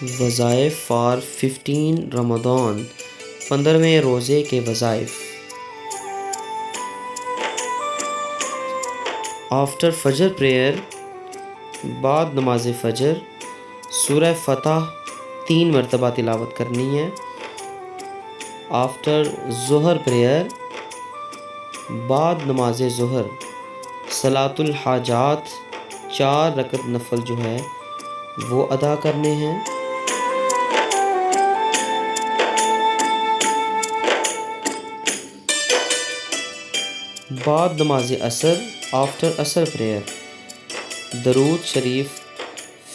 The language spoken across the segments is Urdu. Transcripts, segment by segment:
وظائف فار 15 رمضان، 15ویں روزے کے وظائف۔ آفٹر فجر پریئر، بعد نماز فجر سورہ فتح 3 مرتبہ تلاوت کرنی ہے۔ آفٹر ظہر پریئر، بعد نماز ظہر صلاۃ الحاجات 4 رکعت نفل جو ہے وہ ادا کرنے ہیں۔ بعد نماز عصر، آفٹر عصر پریئر درود شریف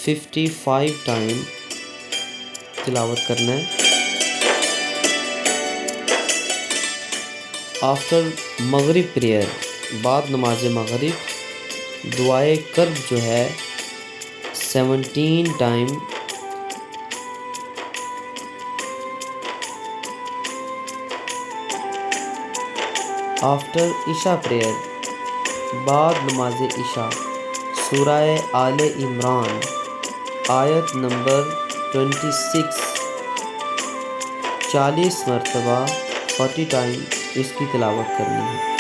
55 ٹائم تلاوت کرنا ہے۔ آفٹر مغرب پریئر، بعد نماز مغرب دعائے کرب جو ہے 17 ٹائم۔ آفٹر عشاء پریئر، بعد نماز عشاء سورہ آل عمران آیت نمبر 26 40 مرتبہ 40 ٹائم اس کی تلاوت کرنی ہے۔